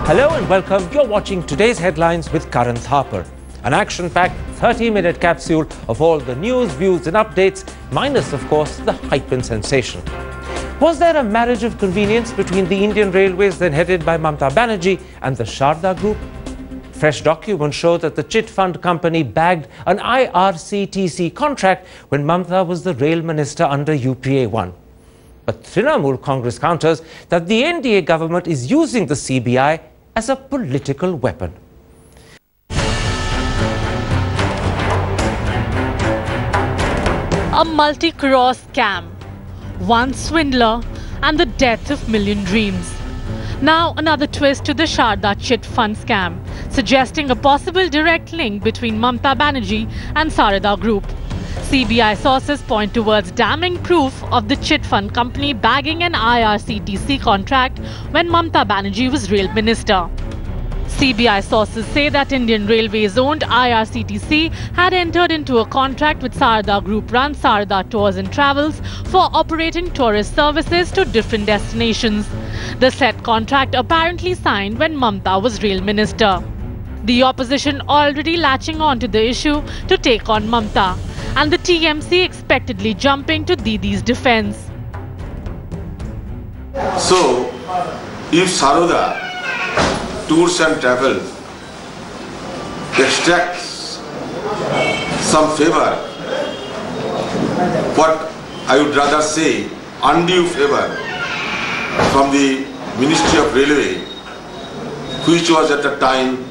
Hello and welcome. You're watching today's headlines with Karan Thapar. An action-packed 30-minute capsule of all the news, views and updates, minus, of course, the hype and sensation. Was there a marriage of convenience between the Indian Railways then headed by Mamta Banerjee and the Sharda Group? Fresh documents show that the chit fund company bagged an IRCTC contract when Mamta was the rail minister under UPA 1. But Trinamool Congress counters that the NDA government is using the CBI as a political weapon. A multi-crore scam, one swindler and the death of million dreams. Now another twist to the Sharda chit fund scam, suggesting a possible direct link between Mamta Banerjee and Sharda Group. CBI sources point towards damning proof of the chit fund company bagging an IRCTC contract when Mamta Banerjee was rail minister. CBI sources say that Indian Railways-owned IRCTC had entered into a contract with Sharda Group-run Sharda Tours and Travels for operating tourist services to different destinations. The said contract apparently signed when Mamta was rail minister. The opposition already latching on to the issue to take on Mamta, and the TMC expectedly jumping to Didi's defense. So, if Sharda Tours and Travel extracts some favor, what I would rather say undue favor from the Ministry of Railway, which was at the time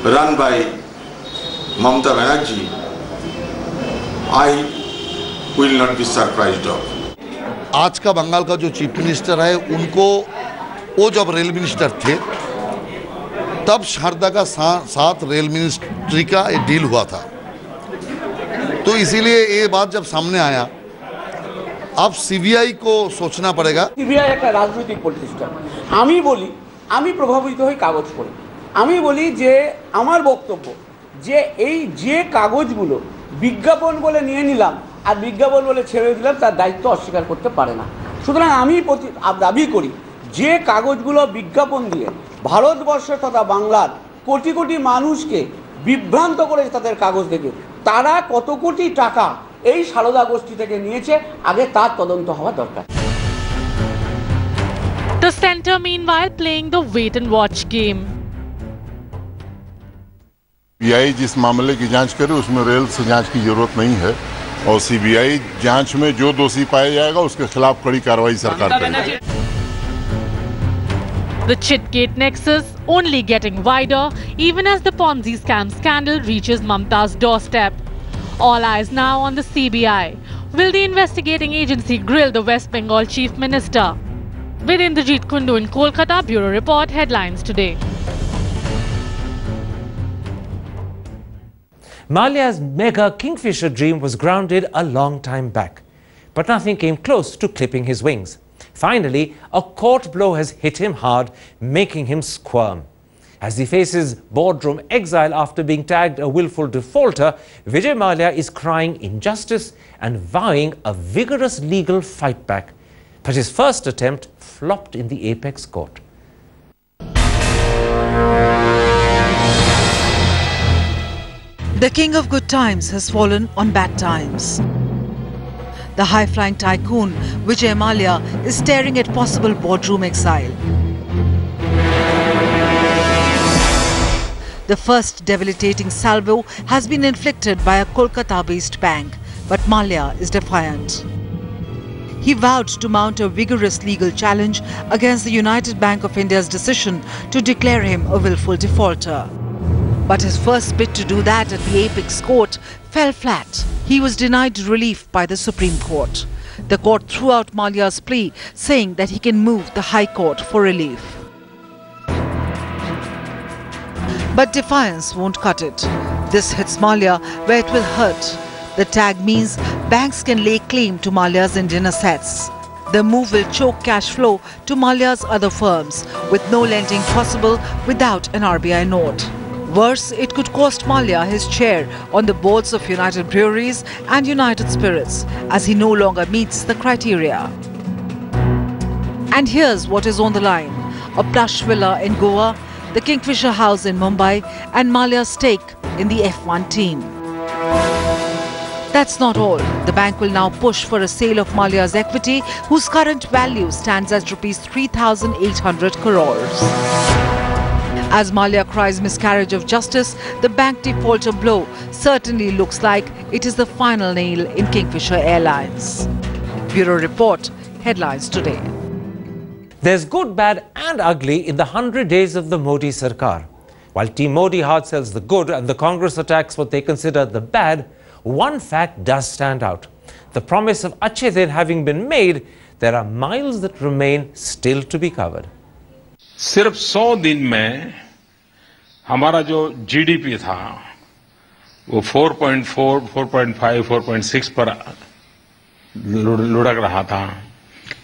run by Mamta Banerjee, I will not be surprised of. आज का बंगाल का जो chief minister है उनको वो जब rail minister थे तब शारदा का साथ रेल मिनिस्ट्री का एक डील हुआ था, तो इसीलिए ये बात जब सामने आया अब सीबीआई को सोचना पड़ेगा। सीबीआई एक राजनीतिक प्रतिष्ठान। आमी बोली आमी प्रभावित हई कागज पढ़े आमी बोली जे आमार बक्तव्य जे এই যে কাগজগুলো বিজ্ঞাপন বলে নিয়ে নিলাম আর বিজ্ঞাপন বলে ছেড়ে দিলাম তার দায়িত্ব অস্বীকার করতে পারে না। সুতরাং আমি দাবি করি যে কাগজগুলো বিজ্ঞাপন দিয়ে ভারতবর্ষ তথা বাংলার কোটি কোটি মানুষকে বিভ্রান্ত করে তাদের কাগজ দেখে তারা কত কোটি টাকা এই সারদা গোষ্ঠী থেকে নিয়েছে আগে তার তদন্ত হওয়া দরকার। The center meanwhile playing the wait and watch game. CBI जिस मामले की जांच करे उसमें रेल से जांच की जरूरत नहीं है और सीबीआई जांच में जो दोषी पाया जाएगा उसके खिलाफ कड़ी कार्रवाई सरकार करेगी। The Chitgate nexus only getting wider even as the Ponzi scam scandal reaches Mamta's doorstep. All eyes now on the CBI. Will the investigating agency grill the West Bengal Chief Minister? With Indrajit Kundu in Kolkata, Bureau Report, Headlines Today. Malia's mega Kingfisher dream was grounded a long time back, but nothing came close to clipping his wings. Finally, a court blow has hit him hard, making him squirm. As he faces boardroom exile after being tagged a willful defaulter, Vijay Mallya is crying injustice and vowing a vigorous legal fight back. But his first attempt flopped in the apex court. The king of good times has fallen on bad times. The high-flying tycoon Vijay Mallya is staring at possible boardroom exile. The first debilitating salvo has been inflicted by a Kolkata-based bank, but Mallya is defiant. He vowed to mount a vigorous legal challenge against the United Bank of India's decision to declare him a willful defaulter. But his first bid to do that at the apex court fell flat. He was denied relief by the Supreme Court. The court threw out Mallya's plea, saying that he can move the High Court for relief. But defiance won't cut it. This hits Mallya where it will hurt. The tag means banks can lay claim to Mallya's Indian assets. The move will choke cash flow to Mallya's other firms, with no lending possible without an RBI note. Worse, it could cost Mallya his chair on the boards of United Breweries and United Spirits, as he no longer meets the criteria. And here's what is on the line. a plush villa in Goa, the Kingfisher house in Mumbai, and Malia's stake in the F1 team. That's not all. The bank will now push for a sale of Malia's equity, whose current value stands at rupees 3,800 crores. As Malia cries miscarriage of justice, the bank defaulter blow certainly looks like it is the final nail in Kingfisher Airlines. Bureau Report, Headlines Today. There's good, bad and ugly in the 100 days of the Modi Sarkar. While Team Modi hard sells the good and the Congress attacks what they consider the bad, one fact does stand out. The promise of Achhe Din having been made, there are miles that remain still to be covered. सिर्फ 100 दिन में हमारा जो GDP था वो 4.4, 4.5, 4.6 पर लुढ़क रहा था.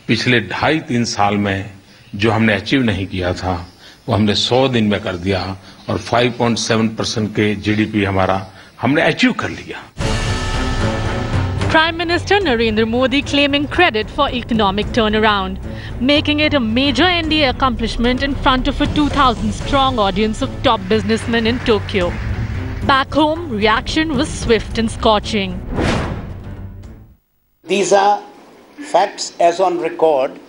पिछले 2.5-3 साल में जो हमने अचीव नहीं किया था वो हमने 100 दिन में कर दिया और 5.7% के जीडीपी हमारा हमने अचीव कर लिया. Prime Minister Narendra Modi claiming credit for economic turnaround, making it a major NDA accomplishment in front of a 2,000-strong audience of top businessmen in Tokyo. Back home, reaction was swift and scorching. These are facts as on record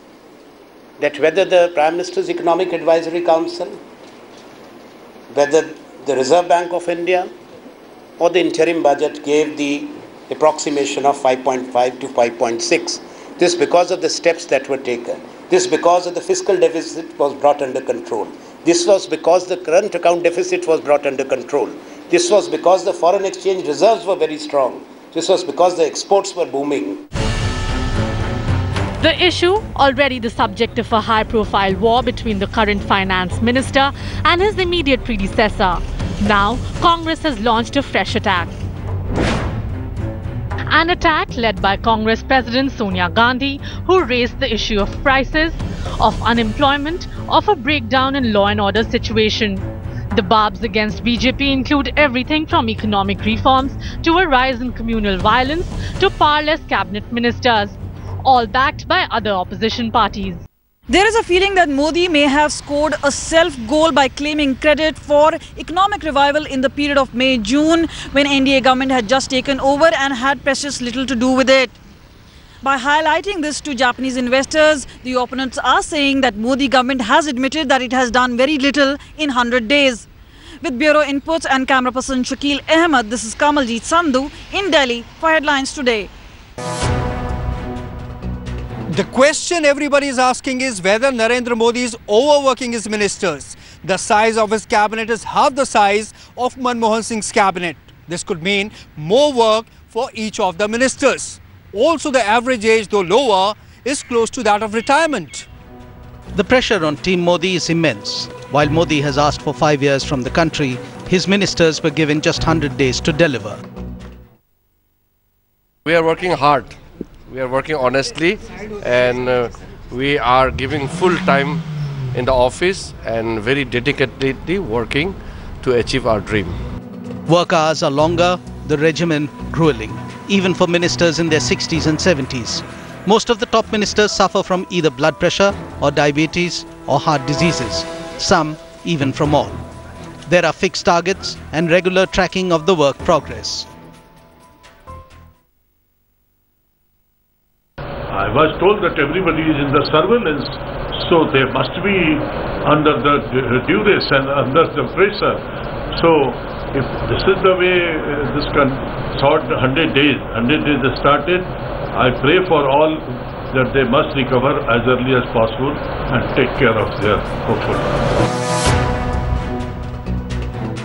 that whether the Prime Minister's Economic Advisory Council, whether the Reserve Bank of India or the interim budget gave the approximation of 5.5 to 5.6. This because of the steps that were taken. This because of the fiscal deficit was brought under control. This was because the current account deficit was brought under control. This was because the foreign exchange reserves were very strong. This was because the exports were booming. The issue, already the subject of a high-profile war between the current finance minister and his immediate predecessor. Now, Congress has launched a fresh attack. An attack led by Congress President Sonia Gandhi, who raised the issue of prices, of unemployment, of a breakdown in law and order situation. The barbs against BJP include everything from economic reforms to a rise in communal violence to powerless cabinet ministers, all backed by other opposition parties. There is a feeling that Modi may have scored a self-goal by claiming credit for economic revival in the period of May-June when NDA government had just taken over and had precious little to do with it. By highlighting this to Japanese investors, the opponents are saying that Modi government has admitted that it has done very little in 100 days. With Bureau Inputs and camera person Shakil Ahmed, this is Kamaljeet Sandhu in Delhi for Headlines Today. The question everybody is asking is whether Narendra Modi is overworking his ministers. The size of his cabinet is half the size of Manmohan Singh's cabinet. This could mean more work for each of the ministers. Also, the average age, though lower, is close to that of retirement. The pressure on Team Modi is immense. While Modi has asked for 5 years from the country, his ministers were given just 100 days to deliver. We are working hard. We are working honestly, and we are giving full time in the office and very dedicatedly working to achieve our dream. Work hours are longer, the regimen grueling, even for ministers in their 60s and 70s. Most of the top ministers suffer from either blood pressure or diabetes or heart diseases, some even from all. There are fixed targets and regular tracking of the work progress. I was told that everybody is in the surveillance, so they must be under the duress and under the pressure. So, if this is the way this can sort 100 days is started, I pray for all that they must recover as early as possible and take care of their hopefully.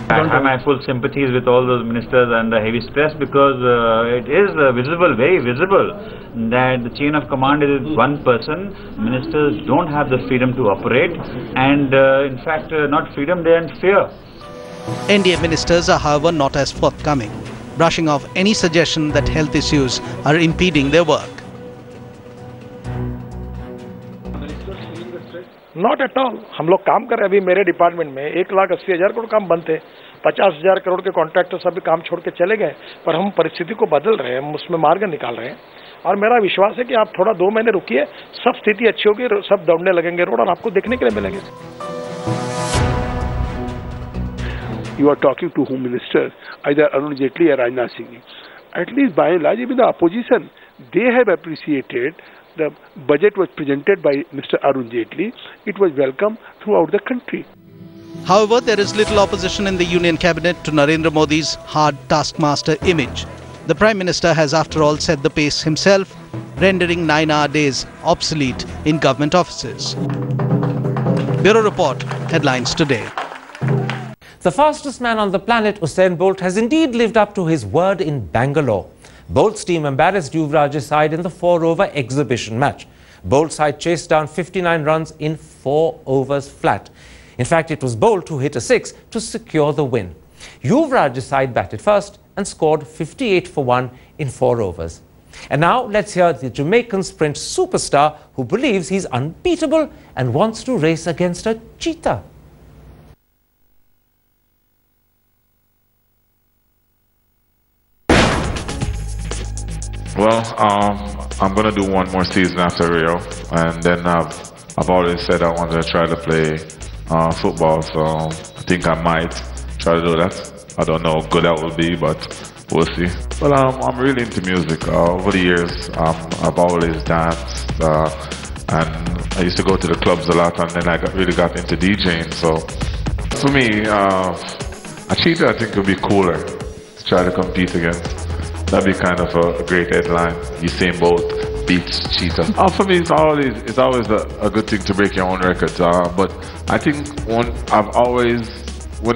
I have my full sympathies with all those ministers under heavy stress because it is visible, very visible, that the chain of command is one person. Ministers don't have the freedom to operate, and in fact, not freedom, they are in fear. NDA ministers are, however, not as forthcoming, brushing off any suggestion that health issues are impeding their work. Not at all. हम लोग काम कर रहे हैं। अभी मेरे department में 1,80,000 करोड़ काम बंद थे, 50,000 करोड़ के कॉन्ट्रैक्टर सभी काम छोड़ के चले गए, पर हम परिस्थिति को बदल रहे हैं, हम उसमें मार्ग निकाल रहे हैं। और मेरा विश्वास है कि आप थोड़ा 2 महीने रुकिए, सब स्थिति अच्छी होगी, सब दौड़ने लगेंगे रोड और आपको देखने के लिए मिलेंगे। You are talking to Home Minister, either Arun Jaitley or Rajnath Singh. At least by and large, even the opposition, they have appreciated the budget was presented by Mr. Arun Jaitley. It was welcome throughout the country. However, there is little opposition in the Union Cabinet to Narendra Modi's hard taskmaster image. The Prime Minister has after all set the pace himself, rendering 9-hour days obsolete in government offices. Bureau Report, Headlines Today. The fastest man on the planet, Usain Bolt, has indeed lived up to his word in Bangalore. Bolt's team embarrassed Yuvraj's side in the 4-over exhibition match. Bolt's side chased down 59 runs in 4 overs flat. In fact, it was Bolt who hit a 6 to secure the win. Yuvraj's side batted first and scored 58 for 1 in 4 overs. And now let's hear the Jamaican sprint superstar who believes he's unbeatable and wants to race against a cheetah. Well, I'm going to do one more season after Rio, and then I've always said I wanted to try to play football, so I think I might try to do that. I don't know how good that will be, but we'll see. Well, I'm really into music. Over the years, I've always danced, and I used to go to the clubs a lot, and then I really got into DJing. So for me, a cheetah I think would be cooler to try to compete against. That'd be kind of a great headline. Usain Bolt beats cheetah. For me, it's always a good thing to break your own records. But I think when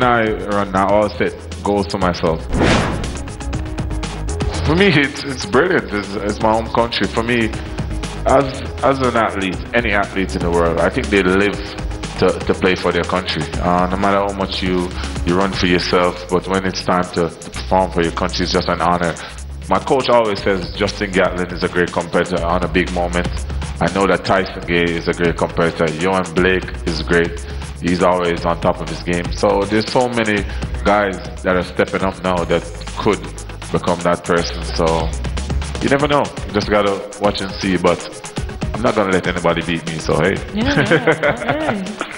I run, I always set goals to myself. For me, it's brilliant. It's my home country. For me, as an athlete, any athlete in the world, I think they live to play for their country. No matter how much you run for yourself, but when it's time to perform for your country, it's just an honor. My coach always says Justin Gatlin is a great competitor on a big moment. I know that Tyson Gay is a great competitor. Johan Blake is great. He's always on top of his game. So there's so many guys that are stepping up now that could become that person. So you never know. You just gotta watch and see. But I'm not gonna let anybody beat me. So hey. Yeah.